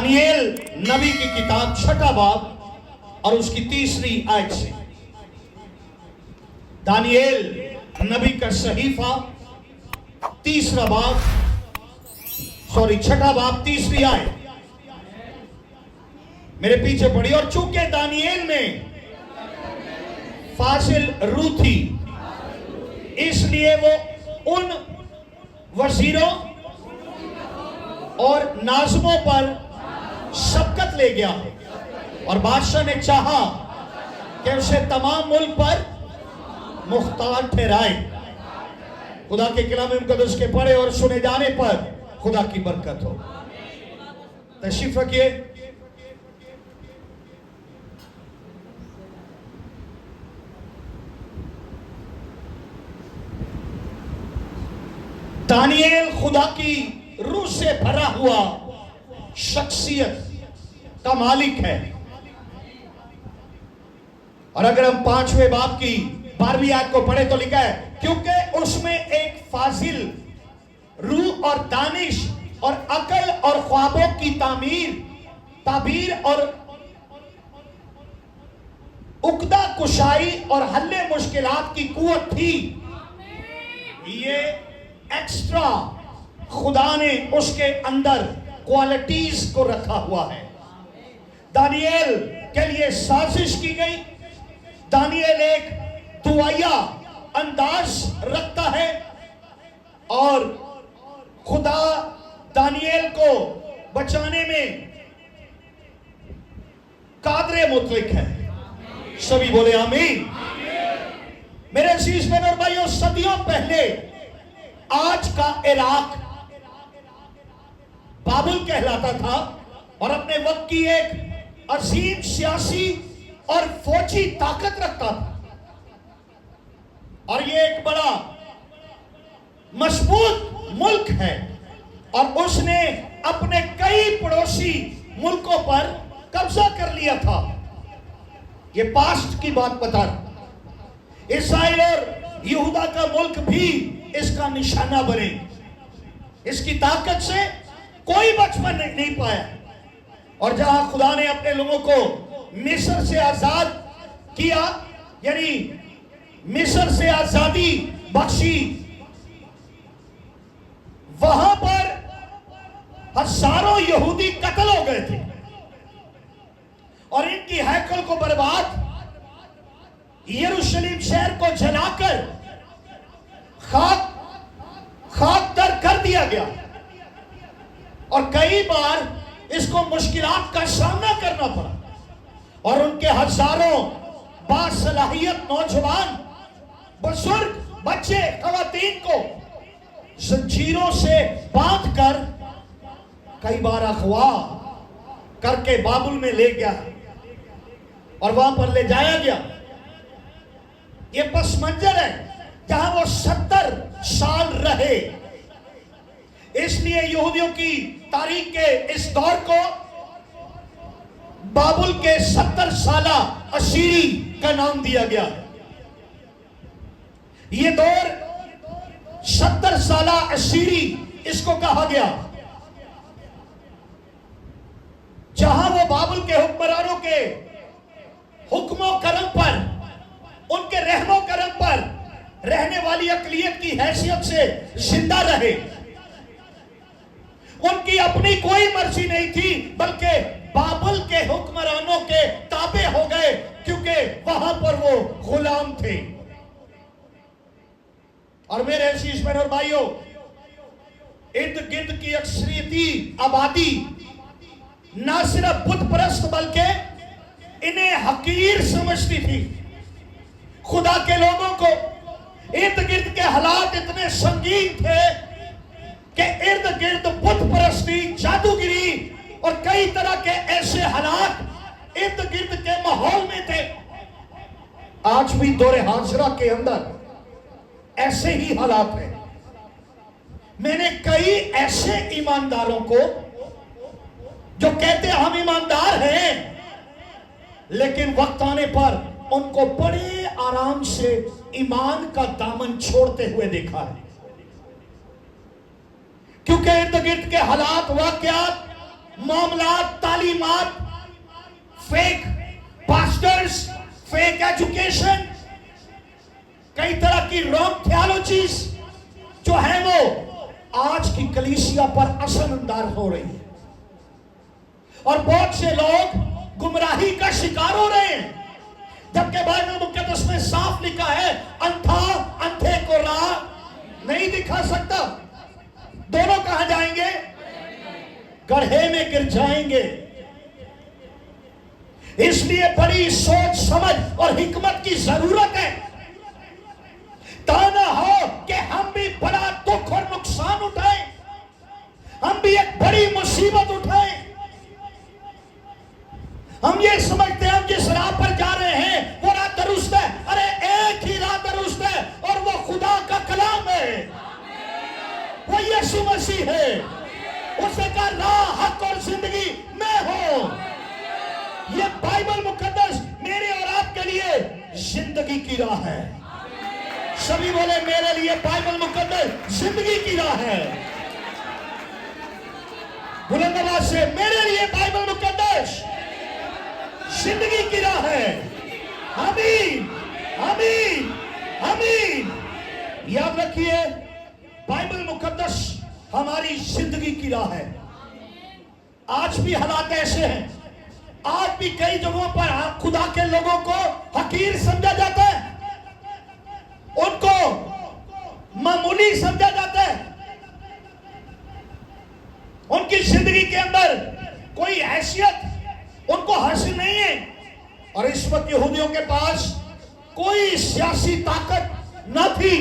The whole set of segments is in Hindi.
दानिएल नबी की किताब 6 बाब और उसकी 3री आयत से। दानिएल नबी का सहीफा 6 बाब 3री आयत मेरे पीछे पड़ी। और चूंकि दानिएल में फासिल रूह थी, इसलिए वो उन वजीरों और नाज़िमों पर शफकत ले गया और बादशाह ने चाहा कि उसे तमाम मुल्क पर मुख्तार ठहराए। खुदा के कलाम मुकद्दस के पढ़े और सुने जाने पर खुदा की बरकत हो। तशरीफ रखिए। दानिएल खुदा की रूह से भरा हुआ शख्सियत का मालिक है। और अगर हम 5वें बाब की 12वीं आयत को पढ़े तो लिखा है, क्योंकि उसमें एक फाजिल रूह और दानिश और अकल और ख्वाबों की ताबीर और उक्दा कुशाई और हल्ले मुश्किलात की कुव्वत थी। ये एक्स्ट्रा खुदा ने उसके अंदर क्वालिटीज को रखा हुआ है। दानिएल के लिए साजिश की गई। दानिएल एक दुआया अंदाज रखता है और खुदा दानिएल को बचाने में कादरे मुतलक है। सभी बोले आमीन। मेरे अजीज बहनों और भाइयों, सदियों पहले आज का इराक बाबुल कहलाता था और अपने वक्त की एक अजीम सियासी और फौजी ताकत रखता था और ये एक बड़ा मजबूत मुल्क है और उसने अपने कई पड़ोसी मुल्कों पर कब्जा कर लिया था। ये पास्ट की बात बता रहा। इस्राइल और यहूदा का मुल्क भी इसका निशाना बने। इसकी ताकत से कोई बचपन नहीं पाया। और जहां खुदा ने अपने लोगों को मिस्र से आजाद किया, यानी मिस्र से आजादी बख्शी, वहां पर हजारों यहूदी कत्ल हो गए थे और इनकी हैकल को बर्बाद, यरूशलेम शहर को जलाकर खाक दर कर दिया गया और कई बार इसको मुश्किलात का सामना करना पड़ा और उनके हजारों बासलाहियत नौजवान, बुजुर्ग, बच्चे, खवातीन को जंजीरों से बांधकर कई बार अगवा करके बाबुल में ले गया और वहां पर ले जाया गया। ये पस मंजर है जहां वो 70 साल रहे। इसलिए यहूदियों की तारीख के इस दौर को बाबुल के 70 साला असीरी का नाम दिया गया। ये दौर 70 साला असीरी इसको कहा गया, जहां वो बाबुल के हुक्मरानों के हुक्मों करम पर, उनके रहमो करम पर रहने वाली अकलियत की हैसियत से जिंदा रहे। उनकी अपनी कोई मर्जी नहीं थी, बल्कि बाबुल के हुक्मरानों के ताबे हो गए, क्योंकि वहां पर वो गुलाम थे। और मेरे अजीज बहनों और भाइयों, इर्द गिर्द की अक्सरियती आबादी ना सिर्फ बुत परस्त बल्कि इन्हें हकीर समझती थी। खुदा के लोगों को इर्द गिर्द के हालात इतने संगीन थे कि इर्द गिर्द बुत परस्ती, जादूगिरी और कई तरह के ऐसे हालात इर्द गिर्द के माहौल में थे। आज भी दौरे हाजरा के अंदर ऐसे ही हालात हैं। मैंने कई ऐसे ईमानदारों को जो कहते हम ईमानदार हैं, लेकिन वक्त आने पर उनको बड़े आराम से ईमान का दामन छोड़ते हुए देखा है, क्योंकि इर्द गिर्द के हालात, वाकयात मामलात, तालीमात, फेक पास्टर्स, फेक एजुकेशन, कई तरह की रॉन्ग थियोलॉजीज जो है वो आज की कलीसिया पर असरअंदाज हो रही है और बहुत से लोग गुमराही का शिकार हो रहे हैं। जबकि बाइबल मुकद्दस में साफ लिखा है, अंधा अंधे को राह नहीं दिखा सकता। दोनों कहां जाएंगे? गड्ढे में गिर जाएंगे। इसलिए बड़ी सोच समझ और हिकमत की जरूरत है। ताना हो कि हम भी बड़ा दुख और नुकसान उठाएं, हम भी एक बड़ी मुसीबत उठाएं। हम ये समझते हैं हम जिस राह पर जा रहे हैं वो राह दुरुस्त है। अरे एक ही राह दुरुस्त है और वो खुदा का कलाम है, वो यीशु मसीह है। उसने कहा राह, हक और जिंदगी मैं हूं। ये बाइबल मुकद्दस मेरे और आपके लिए जिंदगी की राह है। सभी बोले मेरे लिए बाइबल मुकद्दस जिंदगी की राह है। बुलंद आवाज से मेरे लिए बाइबल मुकद्दस जिंदगी की राह है। आमीन, आमीन, आमीन। याद रखिए बाइबल मुकद्दस हमारी जिंदगी की राह है। आज भी हालात ऐसे हैं, आज भी कई जगहों पर खुदा के लोगों को हकीर समझा जाता है, उनको मामूली समझा जाता है, उनकी जिंदगी के अंदर कोई हैसियत उनको हासिल नहीं है। और इस वक्त यहूदियों के पास कोई सियासी ताकत न थी,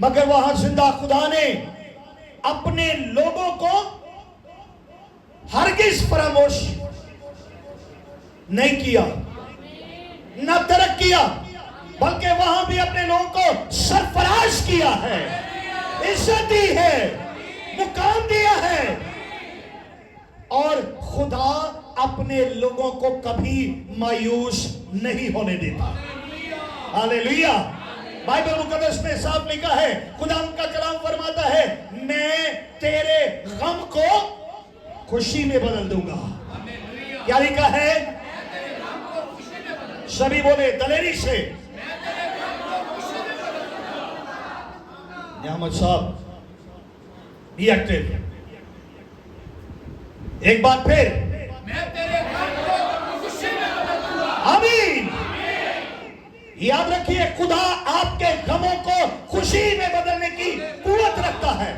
मगर वहां जिंदा खुदा ने अपने लोगों को हरगिज फरामोश नहीं किया, न तर्क किया, बल्कि वहां भी अपने लोगों को सरफराज किया है, इज्जत दी है, मुकाम दिया है। और खुदा अपने लोगों को कभी मायूस नहीं होने देता। हालेलुया। बाइबल मुकद्दस में साफ लिखा है, खुदा उनका कलाम फरमाता है, मैं तेरे गम को खुशी में बदल दूंगा। क्या लिखा है? सभी बोले दलेरी से। नियामत साहब बी एक्टिव। एक बार फिर, मैं तेरे गम को खुशी में बदल दूंगा। आमीन। याद रखिए खुदा आपके गमों को खुशी में बदलने की कुव्वत रखता है।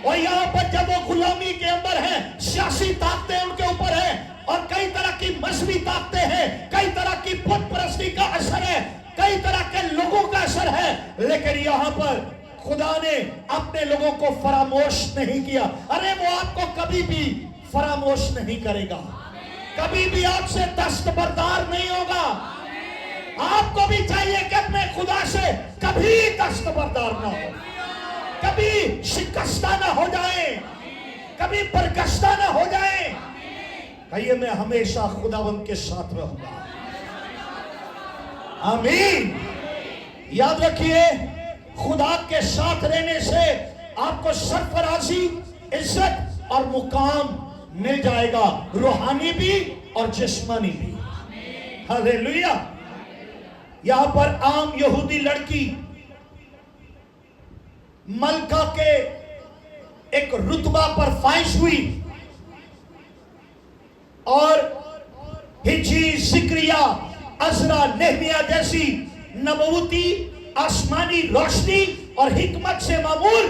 और यहां पर जब वो गुलामी के अंदर है, सियासी ताकतें उनके ऊपर है और कई तरह की मजहबी ताकतें हैं, कई तरह की बुत परस्ती का असर है, कई तरह के लोगों का असर है, लेकिन यहां पर खुदा ने अपने लोगों को फरामोश नहीं किया। अरे वो आपको कभी भी फरामोश नहीं करेगा, कभी भी आपसे दस्तबरदार नहीं होगा। आपको भी चाहिए कि अपने खुदा से कभी दस्तबरदार ना हो, कभी शिकस्ता ना हो जाए, कभी बरगश्ता ना हो जाए। कहिए मैं हमेशा खुदावंद के साथ रहूंगा। आमीन। याद रखिए खुदा के साथ रहने से आपको सरफराजी, इज्जत और मुकाम मिल जाएगा, रूहानी भी और जिस्मानी भी। हालेलुया। यहां पर आम यहूदी लड़की मलका के एक रुतबा पर फाइज हुई और हिजी, जिक्रिया, अज़रा, नेहमिया जैसी नबूवती, आसमानी रोशनी और हिकमत से मामूल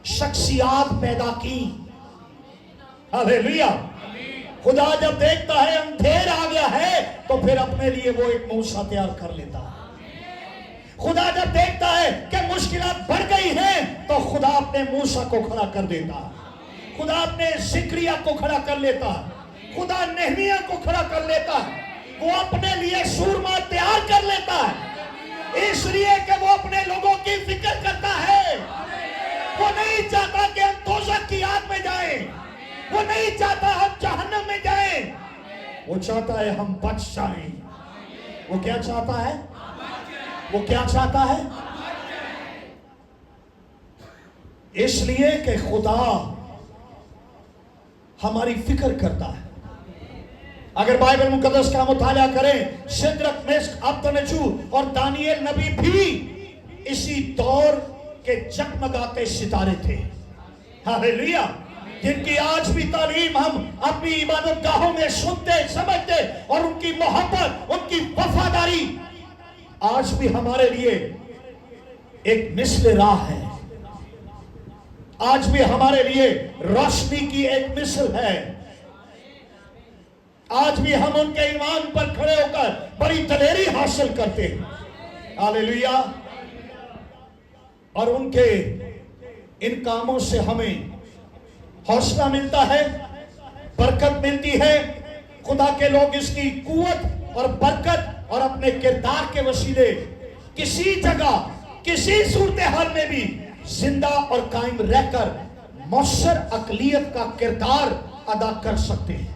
शख्सियात पैदा की। हालेलुया। खुदा जब देखता है अंधेर आ गया है तो फिर अपने लिए वो एक मूसा तैयार कर लेता है। खुदा जब देखता है कि मुश्किलात बढ़ गई हैं तो खुदा अपने मूसा को खड़ा कर देता है, खुदा अपने जिक्रिया को खड़ा कर लेता है, खुदा नेहमिया को खड़ा कर लेता है। वो अपने लिए सूरमा तैयार कर लेता है, इसलिए कि वो अपने लोगों की फिक्र करता है। वो नहीं चाहता कि हम दोज़ख की आग में जाएं, वो नहीं चाहता हम जहन्नम में जाएं, वो चाहता है हम बच जाएं। वो क्या चाहता है? वो क्या चाहता है? इसलिए कि खुदा हमारी फिक्र करता है। अगर बाइबल मुकद्दस का मुताला करें, सिद्रक, मेशक, अबदनजू और दानियल नबी भी इसी दौर के जगमगाते सितारे थे। हालेलुया। जिनकी आज भी तालीम हम अपनी इबादत गाहों में सुनते, समझते, और उनकी मोहब्बत, उनकी वफादारी आज भी हमारे लिए एक मिसल राह है, आज भी हमारे लिए रोशनी की एक मिसल है। आज भी हम उनके ईमान पर खड़े होकर बड़ी दलेरी हासिल करते हैं। हालेलुया। और उनके इन कामों से हमें हौसला मिलता है, बरकत मिलती है। खुदा के लोग इसकी कुव्वत और बरकत और अपने किरदार के वसीले किसी जगह, किसी सूरत हाल में भी जिंदा और कायम रहकर मौसर अकलियत का किरदार अदा कर सकते हैं।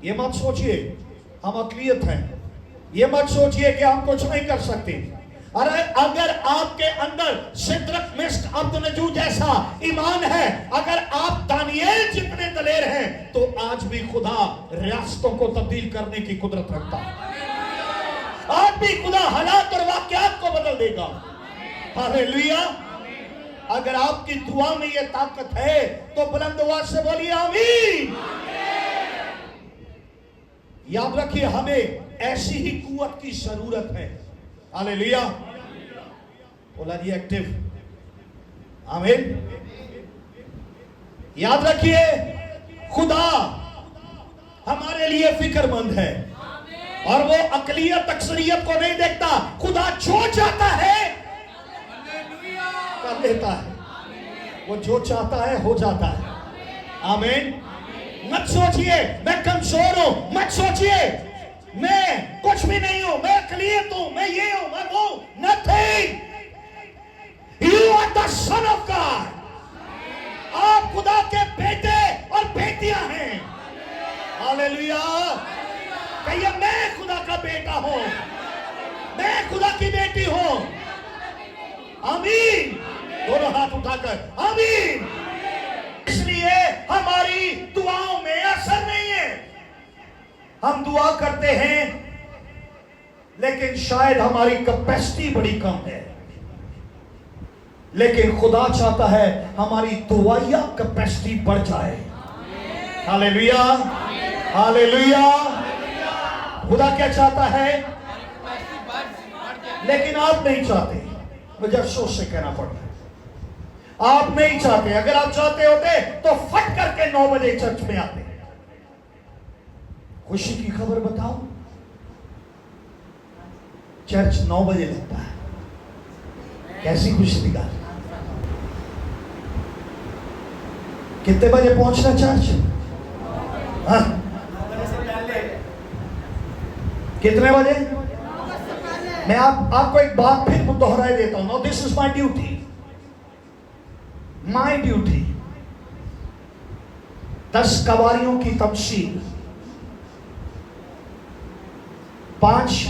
ये मत सोचिए हम अकलियत हैं, ये मत सोचिए कि हम कुछ नहीं कर सकते। अरे अगर आपके अंदर सिद्रक, मेशक, अबदनजू जैसा ईमान है, अगर आप दानियल जितने दलेर हैं, तो आज भी खुदा रियासतों को तब्दील करने की कुदरत रखता है। आज भी खुदा हालात और वाकयात को बदल देगा। हालेलुया। अगर आपकी दुआ में यह ताकत है तो बुलंद आवाज से बोलिए आमीन। याद रखिए हमें ऐसी ही कुव्वत की जरूरत है। हालेलुया। बोला जी एक्टिव। आमीन। याद रखिए खुदा हमारे लिए फिक्रमंद है और वो अकलियत अक्सरियत को नहीं देखता। खुदा जो चाहता है कर लेता है, वो जो चाहता है हो जाता है। आमीन। मत सोचिए मैं कमजोर हूं, मत सोचिए मैं कुछ भी नहीं हूं, मैं अकलियत हूं, मैं ये हूं, मैं वो। Nothing. You are the son of God. आप खुदा के बेटे और बेटियां हैं। हालेलुया। कहिए मैं खुदा का बेटा हूं, मैं खुदा की बेटी हूं। आमीन। दोनों हाथ उठाकर आमीन। इसलिए हमारी दुआओं में असर नहीं है। हम दुआ करते हैं लेकिन शायद हमारी कैपेसिटी बड़ी कम है, लेकिन खुदा चाहता है हमारी दुआया कैपेसिटी बढ़ जाए। हालेलुया। हालेलुया। खुदा क्या चाहता है, लेकिन आप नहीं चाहते। मुझे अफसोस से कहना पड़ता है आप नहीं चाहते। अगर आप चाहते होते तो फट करके 9 बजे चर्च में आते। खुशी की खबर बताओ, चर्च 9 बजे लगता है। कैसी खुशी की बात। कितने बजे पहुंचना चर्च? हाँ? कितने बजे? मैं आपको एक बात फिर दोहराई देता हूं। This is my duty, my duty. 10 कवारियों की तफसील, 5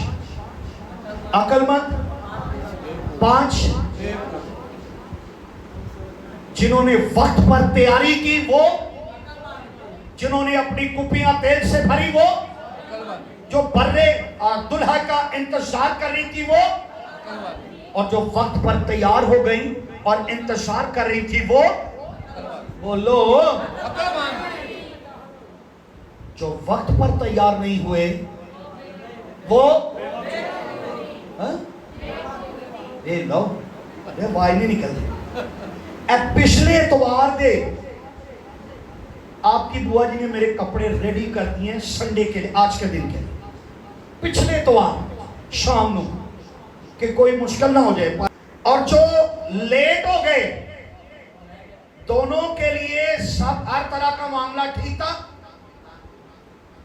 अकलमंद, 5 जिन्होंने वक्त पर तैयारी की, वो जिन्होंने अपनी कुपियां तेल से भरी, वो जो बर्रे और दुल्हा का इंतजार कर रही थी, वो, और जो वक्त पर तैयार हो गई और इंतजार कर रही थी, वो बोलो। जो वक्त पर तैयार नहीं हुए वो ये लो ये वाई नहीं निकलती। पिछले इतवार दे आपकी बुआ जी ने मेरे कपड़े रेडी कर दिए हैं संडे के लिए, आज के दिन के लिए। पिछले इतवार शाम ਨੂੰ कि कोई मुश्किल ना हो जाए। और जो लेट हो गए दोनों के लिए सब हर तरह का मामला ठीक था।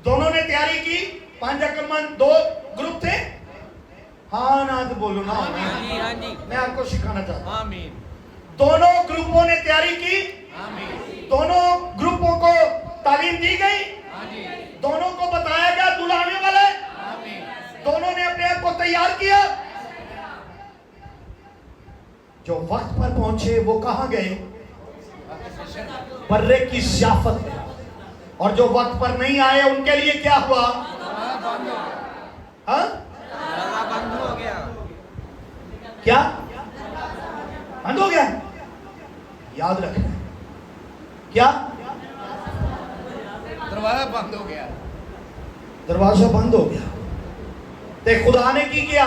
दोनों ने तैयारी की। 5 अकलमंद 2 ग्रुप थे। हाँ ना तो बोलो ना। मैं आपको सिखाना चाहता हूं। दोनों ग्रुपों ने तैयारी की। दोनों ग्रुपों को तालीम दी गई। दोनों को बताया गया दूल्हा आने वाला है। दोनों ने अपने आप को तैयार किया। जो वक्त पर पहुंचे वो कहां गए? बर्रे की ज़ियाफत में। और जो वक्त पर नहीं आए उनके लिए क्या हुआ? हाँ? बंद हो गया। क्या बंद हो गया? याद रखना, क्या दरवाजा बंद हो गया। दरवाजा बंद हो गया। ते खुदा ने की किया?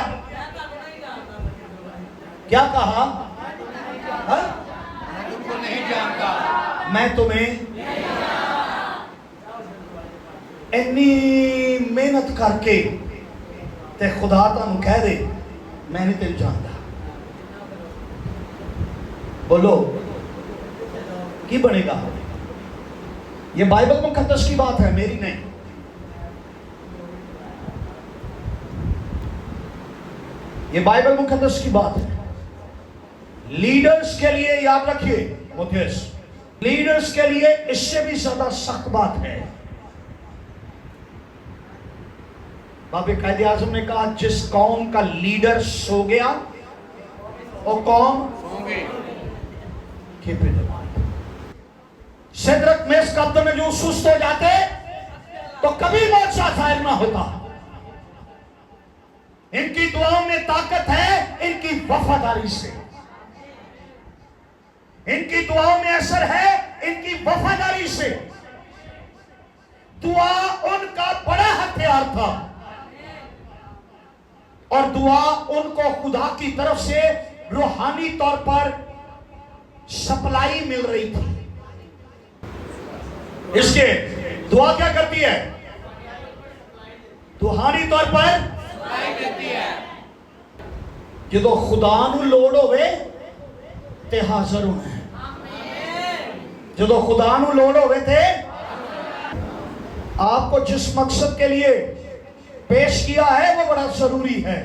क्या कहा? हाँ? मैं तुमको नहीं जानता। मैं तुम्हें इतनी मेहनत करके ते खुदा तुम कह दे मैं नहीं तेन जानता। बोलो की बनेगा? ये बाइबल मुकद्दस की बात है, मेरी नहीं। ये बाइबल मुकद्दस की बात है। लीडर्स के लिए याद रखिए, मुकेश, लीडर्स के लिए इससे भी ज्यादा सख्त बात है। बाबे कायदे आजम ने कहा जिस कौम का लीडर सो गया वो कौम सिदरक मेस कब्द में जो सुस्त हो जाते तो कभी मोर्चा जाहिर ना होता। इनकी दुआओं में ताकत है, इनकी वफादारी से। इनकी दुआओं में असर है, इनकी वफादारी से। दुआ उनका बड़ा हथियार था और दुआ उनको खुदा की तरफ से रूहानी तौर पर सप्लाई मिल रही थी। इसके दुआ क्या करती है? रूहानी तौर पर सप्लाई करती है। जो खुदा नू लोड़ होवे ते हाजिर होना है। जो खुदा नू लोड़ होवे थे आपको जिस मकसद के लिए पेश किया है वो बड़ा जरूरी है।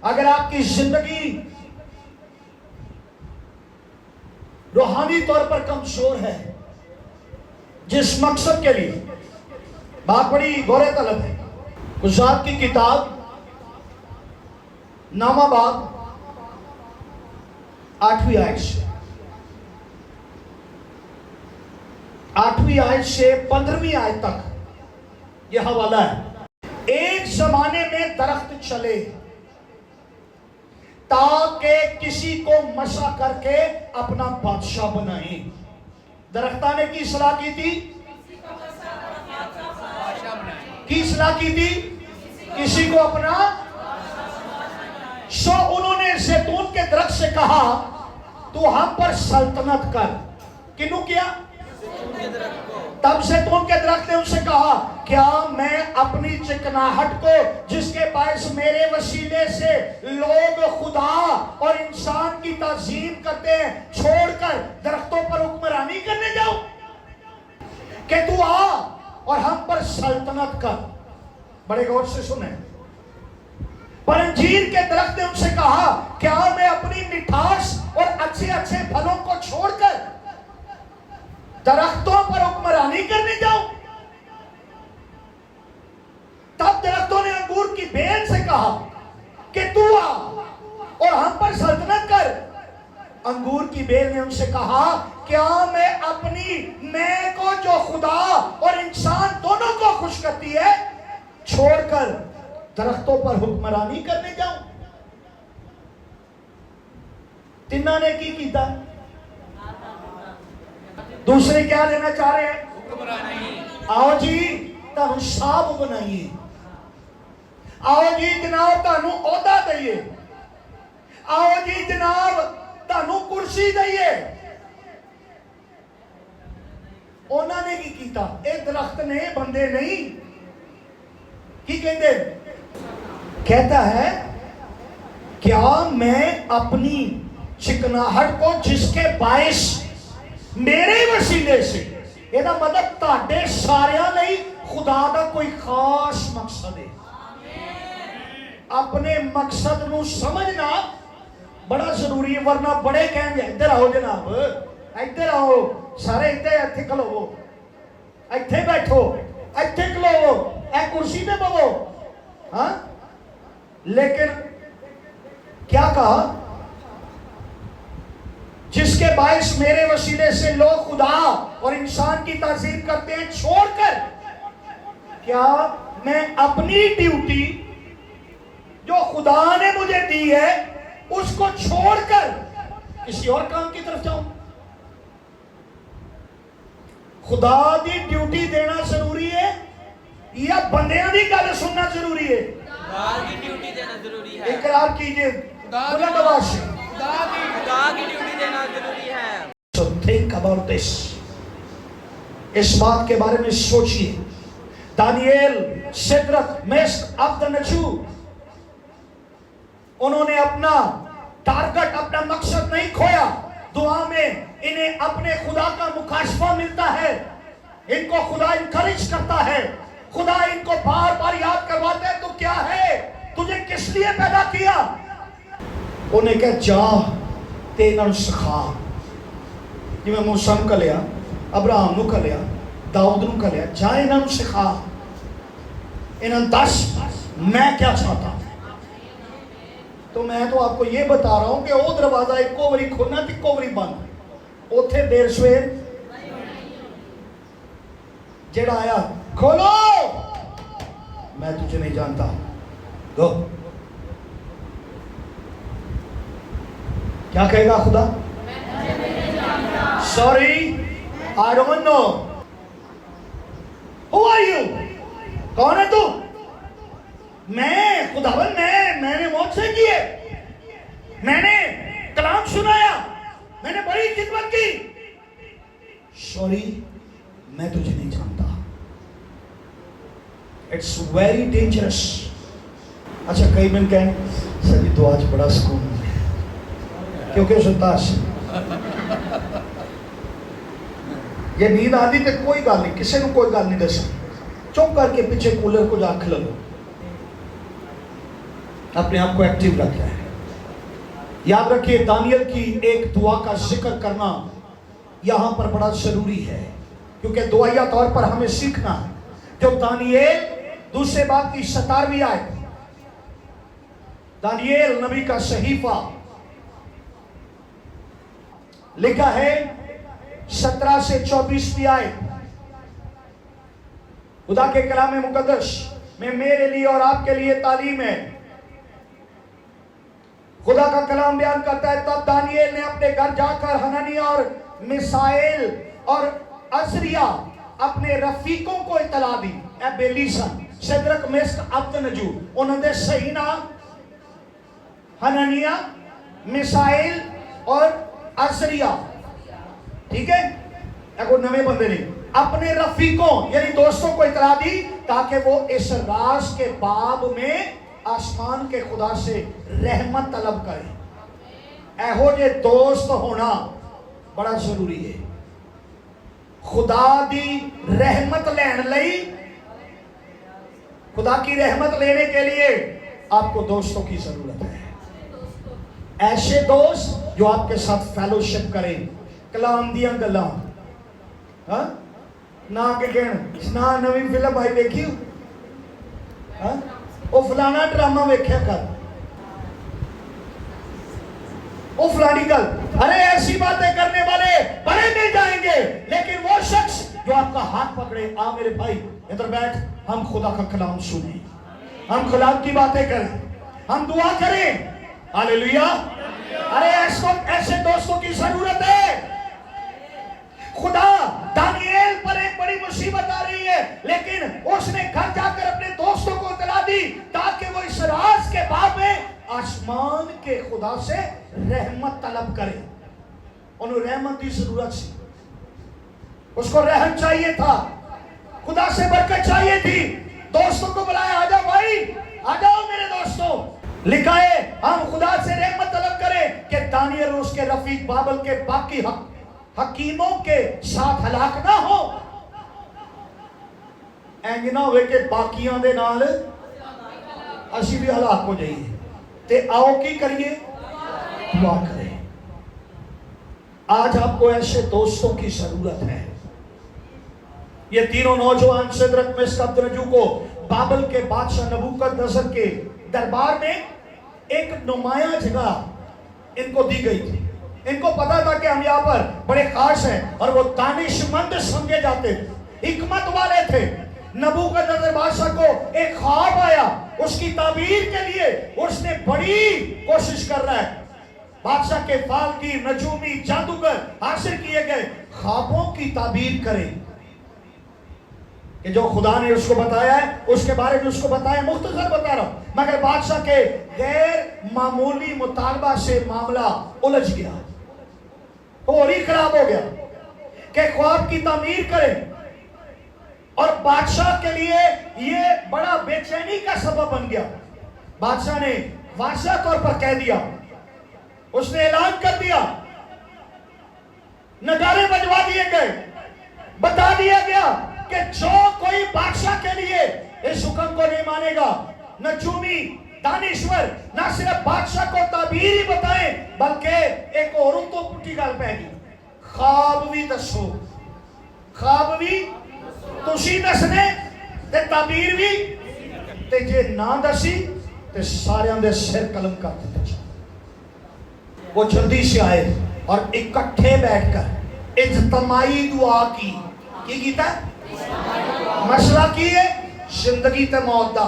अगर आपकी जिंदगी रूहानी तौर पर कमजोर है, जिस मकसद के लिए, बात बड़ी गौर तलब है। गुज़ात की किताब नामाबाद 8वीं आयत से 15वीं आयत तक यह हवाला है। एक जमाने में दरख्त चले ताकि किसी को मसा करके अपना बादशाह बनाए। दरख्ता ने की सलाह की थी? की सलाह की थी? किसी को अपना। सो उन्होंने जैतून के दरख्त से कहा तू हम पर सल्तनत कर। किन्हों किया? तब जैतून के दरख्त ने उनसे कहा क्या मैं अपनी चिकनाहट को जिसके बायस मेरे वसीले से लोग खुदा और इंसान की ताजीम करते हैं छोड़कर दरख्तों पर हुक्मरानी करने जाऊं? कि तू आ और हम पर सल्तनत कर। बड़े गौर से सुने। पर अंजीर के दरख्त ने उनसे कहा क्या मैं अपनी मिठास और अच्छे अच्छे फलों को छोड़कर दरख्तों पर हुक्मरानी करने जाऊं? तब दरख्तों ने अंगूर की बेल से कहा कि तू आ और हम पर सल्तनत कर। अंगूर की बेल ने उनसे कहा क्या मैं अपनी मैं को जो खुदा और इंसान दोनों को खुश करती है छोड़कर दरख्तों पर हुक्मरानी करने जाऊं? तिन्ना ने की कीता? दूसरे क्या लेना चाह रहे हैं? हुक्मरानी। आओ जी तानू साहब बनाइए। आओ जी जनाब तानू ओहदा दईए। आओ जी जनाब तानू कुर्सी दईए। उन्होंने की कीता? एक दरख्त ने, बंदे नहीं। की कहते? कहता है क्या मैं अपनी चिकनाहट को जिसके बायस मेरे वसीले से, ਇਹਦਾ मतलब ਤੁਹਾਡੇ ਸਾਰਿਆਂ ਲਈ खुदा का कोई खास मकसद है। अपने मकसद नू समझना बड़ा जरूरी है, वरना बड़े कहेंगे इधर आओ जनाब, इधर आओ सारे, इतने खलोवो, इतने बैठो, इतने खलोवो, ए कुर्सी पे बवो। हाँ, लेकिन क्या कहा? जिसके बायस मेरे वसीले से लोग खुदा और इंसान की ताज़ीम करते हैं, छोड़कर क्या मैं अपनी ड्यूटी जो खुदा ने मुझे दी है उसको छोड़कर किसी और काम की तरफ जाऊं? खुदा दी ड्यूटी देना जरूरी है या बंदियां दी गल सुनना जरूरी है? खुदा की ड्यूटी देना जरूरी है। इकरार कीजिए बुलंद आवाज से। खुदा की ड्यूटी देना जरूरी है। So think about this. इस बात के बारे में सोचिए। दानिएल, सिद्रक, मेशक, अबदनगो, उन्होंने अपना टारगेट, अपना मकसद नहीं खोया। दुआ में इन्हें अपने खुदा का मुकाशफा मिलता है, इनको खुदा इनकरेज करता है, खुदा इनको बार बार याद करवाता है, तो क्या है, तुझे किस लिए पैदा किया? उन्हें कह जा ते इन्हां नूं सिखा, जिवें मूसा नूं घल्लिया, अब्राहम नूं घल्लिया, दाऊद नूं घल्लिया, जा इन्हां नूं सिखा, इन्हां नूं दस मैं क्या चाहता हूं। तो मैं तो आपको ये बता रहा हूं कि वो दरवाजा इको बारी खुलना ते इको बारी बंद, उथे देर सवेर जेड़ा आया खोलो, मैं तुझे नहीं जानता, गो। क्या कहेगा खुदा? Sorry, I don't know. Who are you? कौन है तू? मैं खुदावन, मैंने मौजज़े किए, मैंने कलाम सुनाया, मैंने बड़ी खिदमत की। सॉरी, मैं तुझे नहीं जानता। It's very dangerous. अच्छा, कई मिनट कहें सभी तो आज बड़ा सुकून है क्योंकि सुताश ये नींद आती तो कोई गल नहीं, किसी को कोई गल नहीं दस, चुप करके पीछे कूलर को जाके लो, अपने आप को एक्टिव रखना है। याद रखिए, दानियल की एक दुआ का जिक्र करना यहां पर बड़ा जरूरी है, क्योंकि दुआया तौर पर हमें सीखना है। जो दानियल, दूसरे बात की 17वीं आयत, दानियल नबी का सहीफा लिखा है 17 से 24वीं आयत। खुदा के कलाम मुकद्दस में मेरे लिए और आपके लिए तालीम है। खुदा का कलाम बयान करता है, तब दानिएल ने अपने घर जाकर हननिया और मिसाएल और अजरिया अपने रफीकों को इतला दी। बेलीसन, सिद्रक, मेशक, अबदनगो, उन्होंने सही ना हननिया, मिसाएल और अजरिया, ठीक है, एगो नवे बंदे ने अपने रफीकों यानी दोस्तों को इतला दी ताकि वो इस राज के बाब में आसमान के खुदा से रहमत तलब करे। एहो जे दोस्त होना बड़ा जरूरी है। खुदा दी रहमत लैन लई, खुदा की रहमत लेने के लिए आपको दोस्तों की जरूरत है। ऐसे दोस्त जो आपके साथ फेलोशिप करें, कलाम दियां गल्लां, हाँ ना के कहण ना नवी फिल्म आई देखी, हाँ वो फलाना ड्रामा वेख्या कर, वो फलानी गल, अरे ऐसी बातें करने वाले बड़े मिल जाएंगे। लेकिन वो शख्स जो आपका हाथ पकड़े, आ मेरे भाई इधर बैठ, हम खुदा का कलाम सुने, हम खुदा की बातें करें, हम दुआ करें, हालेलुया। अरे ऐसे दोस्तों की जरूरत है। खुदा दानिएल पर एक बड़ी मुसीबत आ रही है, लेकिन उसने घर जाकर अपने दोस्तों को इतला दी ताकि वो इस राज के बाब में आसमान के खुदा से रहमत तलब करे। उन्हें रहमत की जरूरत थी, उसको रहम चाहिए था, खुदा से बरकत चाहिए थी। दोस्तों को बुलाया, आ जाओ भाई, आ जाओ मेरे दोस्तों। लिखा है हम खुदा से रहमत तलब करें कि दानिएल और उसके रफीक बाबल के बाकी हकीमों के साथ हलाक ना हो। इंज ना होवे कि बाकियां दे नाल असी भी हलाक हो जाइए। ते आओ की करिए, दुआ करें। आज आपको ऐसे दोस्तों की जरूरत है। ये तीनों नौजवान सिद्रक, मेशक, अबदनगो को बाबल के बादशाह नबूकदनेस्सर के दरबार में एक नुमाया जगह इनको दी गई थी। इनको पता था कि हम यहाँ पर बड़े खास हैं, और वो दानिशमंद समझे जाते थे, हिकमत वाले थे। नबूकदनेस्सर बादशाह को एक ख्वाब आया, उसकी ताबीर के लिए उसने बड़ी कोशिश कर रहा है। बादशाह के फालगी, नजूमी, जादूगर हासिल किए गए ख्वाबों की ताबीर करें कि जो खुदा ने उसको बताया है उसके बारे में उसको बताया। मुख्तसर बता रहा हूं, मगर बादशाह के गैर मामूली मुतालबा से मामला उलझ गया और ही खराब हो गया कि ख्वाब की तामीर करें, और बादशाह के लिए यह बड़ा बेचैनी का सबब बन गया। बादशाह ने वाज़ेह तौर पर कह दिया, उसने ऐलान कर दिया, नगारे बजवा दिए गए, बता दिया गया कि जो कोई बादशाह के लिए इस हुक्म को नहीं मानेगा, नजूमी दानिश्वर ना सिर्फ बादशाह को ताबीर ही बताए बल्कि एक और तो पुट्टी गल पैगी, ख्वाब भी दसो, ख्वाब भी तुसी दसने ते ताबीर भी, ते जे ना दसी ते सारियां दे सिर कलम कर दिते। वो जल्दी से आए और इकट्ठे बैठकर इज्तिमाई दुआ की कीता? मसला की है जिंदगी ते मौत दा।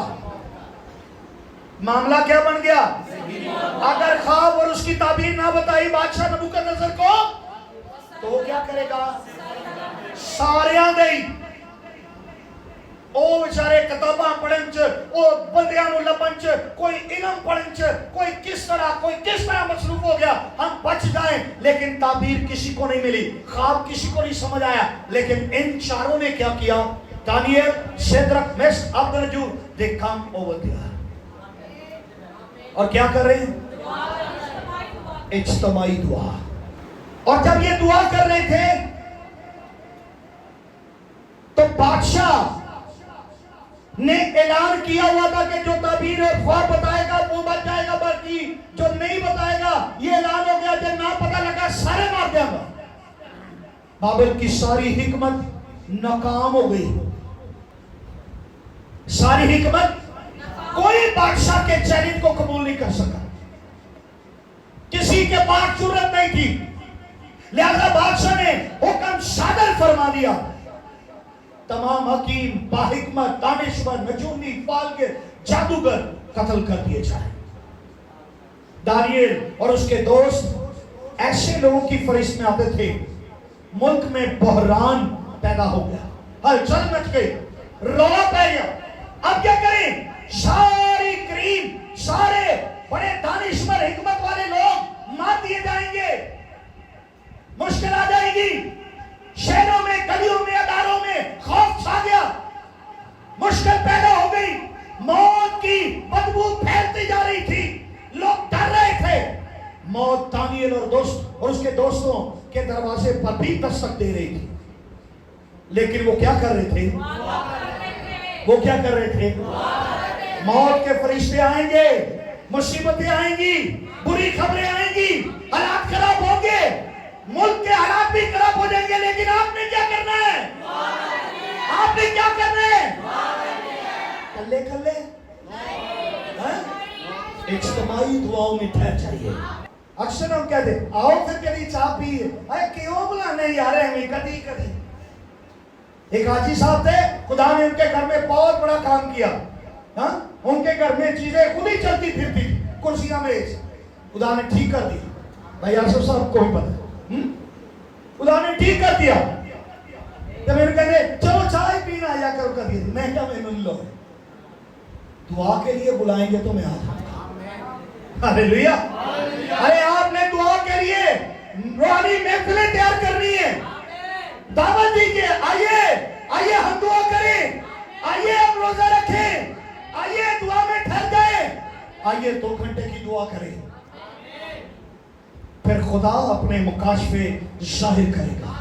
मामला क्या बन गया? अगर ख्वाब और उसकी ताबीर ना बताई बादशाह नबूकदनेस्सर को तो क्या करेगा? सारियां दे ओ बेचारे किताबां पढ़न च, ओ बंदियां नु लभन च, कोई इल्म पढ़न च, कोई किस तरह मसरूफ हो गया, हम बच जाएं, लेकिन ताबीर किसी को नहीं मिली, ख्वाब किसी को नहीं समझ आया। लेकिन इन चारों ने क्या किया? Daniel, Shadrach, Meshach, Abednego, they come over there, और क्या कर रहे हैं? इज्तिमाई दुआ। और जब ये दुआ कर रहे थे तो बादशाह ने ऐलान किया हुआ था कि जो ताबीर और ख्वाब बताएगा वो बच जाएगा, बाकी जो नहीं बताएगा ये ऐलान हो गया, जब ना पता लगा सारे मार देगा। बाबिल की सारी हिकमत नाकाम हो गई, सारी हिकमत, कोई बादशाह के चैलेंज को कबूल नहीं कर सका, किसी के पास जुर्रत नहीं थी। लिहाजा बादशाह ने हुक्म सादर फरमा दिया, तमाम हकीम, बाहिकमत, दानिशवर, नजूमी, फालगे, जादूगर कत्ल कर दिए जाए। दानियल और उसके दोस्त ऐसे लोगों की फरिश्त में आते थे, मुल्क में बहरान पैदा हो गया, हलचल मच गई, रौला पै गया। अब क्या करें? सारी करीम, सारे बड़े दानिशवर, हिकमत वाले लोग मार दिए जाएंगे, मुश्किल आ जाएगी। शहरों में, गलियों में, अदारों में खौफ छा गया, मुश्किल पैदा हो गई, मौत की बदबू फैलती जा रही थी, लोग डर रहे थे। मौत दानियल और उसके दोस्तों के दरवाजे पर भी दस्तक दे रही थी, लेकिन वो क्या कर रहे थे? वो क्या कर रहे थे? मौत के फरिश्ते आएंगे, मुसीबतें आएंगी, बुरी खबरें आएंगी, हालात खराब होंगे, मुल्क के हालात भी खराब हो जाएंगे, लेकिन आपने क्या करना है? आपने क्या करना है? कल्ले कल्ले इज्तिमाई दुआओं में ठहर जाइए। अक्सर हम कहते आओ फिर कभी चाय पिए, अरे क्यों बुलाने यार हमें कभी कभी। एक हाजी साहब थे, खुदा ने उनके घर में बहुत बड़ा काम किया। हाँ, उनके घर में चीजें खुद ही चलती फिरती, कुर्सियां मेज खुदा ने ठीक कर दी। भाई आसफ साहब को भी पता, खुदा ने ठीक कर दिया। तो मैंने कहते चलो चाय पीना आया करो कभी, मैं क्या मैं मिल लो, दुआ के लिए बुलाएंगे तो मैं आ जाऊंगा। हालेलुया। अरे आपने दुआ के लिए रूहानी महफिलें तैयार करनी है, दावत दीजिए, आइए आइए हम दुआ करें, आइए हम रोजा रखें, आइए दुआ में ठहर जाए, आइए 2 घंटे की दुआ करें, फिर खुदा अपने मुकाशफे जाहिर करेगा।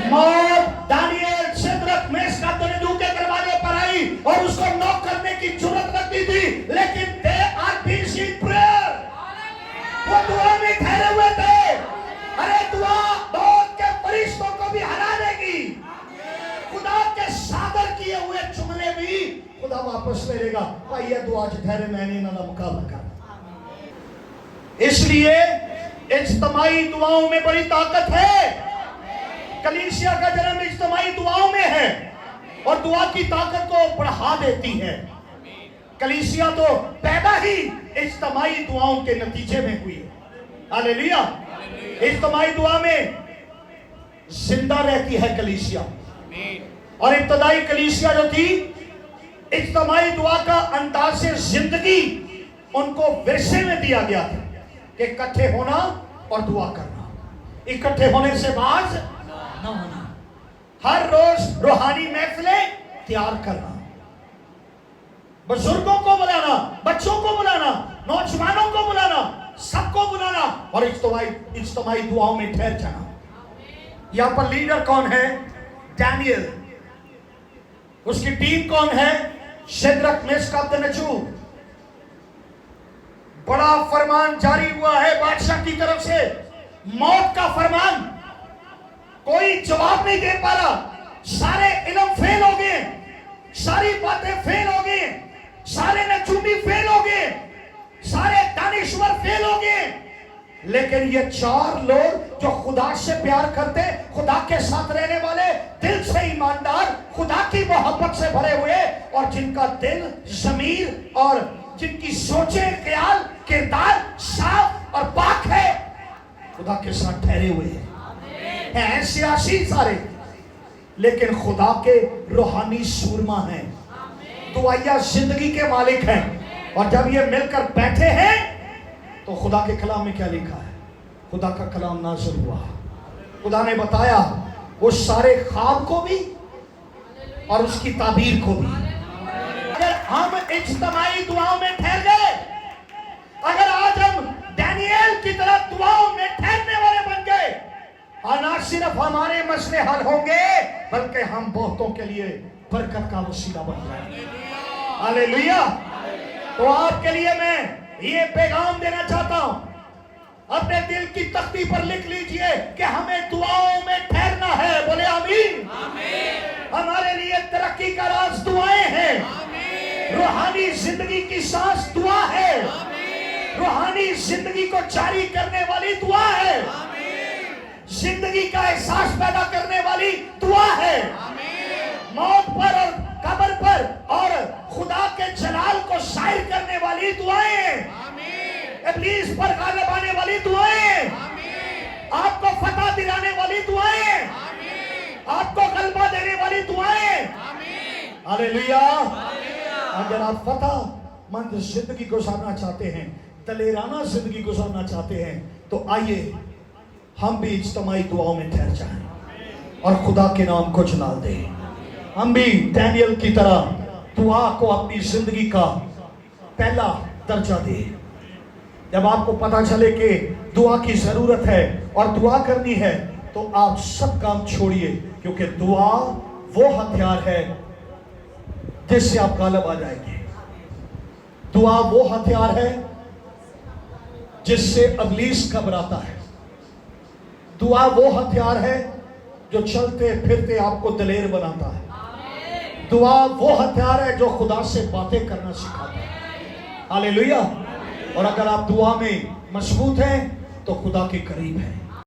मौत दानियल, शेद्रक, मेशक, अबेदनगो के दरवाजे पर आई और उसको नॉक करने की जुर्रत रखती थी, लेकिन they are been in prayer, वो दुआ में ठहरे हुए थे। अरे दुआ मौत के फरिश्तों को भी हरा देगी, खुदा के सादर किए हुए जुमले भी खुदा वापस ले लेगा। भाई ये दुआ ठहरे, मैंने इन्होंने मुकाबला कर। इसलिए इज्तिमाई दुआओं में बड़ी ताकत है। कलीसिया का जन्म इज्तिमाई दुआओं में है और दुआ की ताकत को बढ़ा देती है। कलीसिया तो पैदा ही इज्तिमाई दुआओं के नतीजे में हुई है। हालेलुया। इज्तिमाई दुआ में जिंदा रहती है कलीसिया। और इब्तदाई कलीसिया जो थी, इज्तिमाई दुआ का अंदाज़े जिंदगी उनको विरसे में दिया गया था कि इकट्ठे होना और दुआ करना, इकट्ठे होने से बाज न होना, हर रोज रूहानी महफिलें तैयार करना, बुजुर्गों को बुलाना, बच्चों को बुलाना, नौजवानों को बुलाना, सबको बुलाना और इज्तिमाई दुआओं में ठहर जाना। यहां पर लीडर कौन है? डैनियल। उसकी टीम कौन है? Shadrach, Meshach, Abednego. बड़ा फरमान जारी हुआ है बादशाह की तरफ से, मौत का फरमान। कोई जवाब नहीं दे पा रहा। सारे इल्म फेल हो गए, सारी बातें फेल हो गई, सारे नजूमी फेल हो गए, सारे दानिश्वर फेल हो गए, लेकिन ये चार लोग जो खुदा से प्यार करते, खुदा के साथ रहने वाले, दिल से ईमानदार, खुदा की मोहब्बत से भरे हुए और जिनका दिल, ज़मीर और जिनकी सोचे, ख्याल, किरदार साफ और पाक है, खुदा के साथ ठहरे हुए हैं सियासी सारे, लेकिन खुदा के रूहानी सूरमा हैं, दुआया जिंदगी के मालिक हैं। और जब ये मिलकर बैठे हैं तो खुदा के कलाम में क्या लिखा है? खुदा का कलाम नाज़िल हुआ। खुदा ने बताया उस सारे ख्वाब को भी और उसकी ताबीर को भी। अगर हम इज्तिमाई दुआओं में ठहर गए, अगर आज हम डैनियल की तरह दुआओं में ठहरने वाले बन गए, और ना सिर्फ हमारे मसले हल होंगे बल्कि हम बहुतों के लिए बरकत का वसीला बन जाएंगे। हालेलुया। तो आपके लिए मैं ये पैगाम देना चाहता हूं, अपने दिल की तख्ती पर लिख लीजिए कि हमें दुआओं में ठहरना है। बोले आमीन। हमारे लिए तरक्की का राज दुआएं हैं। रूहानी जिंदगी की सांस दुआ है। रूहानी जिंदगी को जारी करने वाली दुआ है। जिंदगी का एहसास पैदा करने वाली दुआ है। मौत पर और कब्र पर और खुदा के जलाल को शायर करने वाली दुआएं, इब्लीस पर गालिब आने वाली दुआएं, आपको फतह दिलाने वाली दुआएं, आपको गलबा देने वाली दुआएं। हालेलुया। अगर आप फतह मंद जिंदगी गुजारना चाहते हैं, दलेराना जिंदगी गुजारना चाहते हैं, तो आइए हम भी इज्तिमाई दुआओं में ठहर जाएं और खुदा के नाम को जलाल दें। हम भी डैनियल की तरह दुआ को अपनी जिंदगी का पहला दर्जा दें। जब आपको पता चले कि दुआ की जरूरत है और दुआ करनी है, तो आप सब काम छोड़िए, क्योंकि दुआ वो हथियार है जिससे आप गालिब आ जाएंगे। दुआ वो हथियार है जिससे इब्लीस घबराता है। दुआ वो हथियार है जो चलते फिरते आपको दलेर बनाता है। दुआ वो हथियार है जो खुदा से बातें करना सिखाता है। हालेलुया। और अगर आप दुआ में मजबूत हैं तो खुदा के करीब हैं।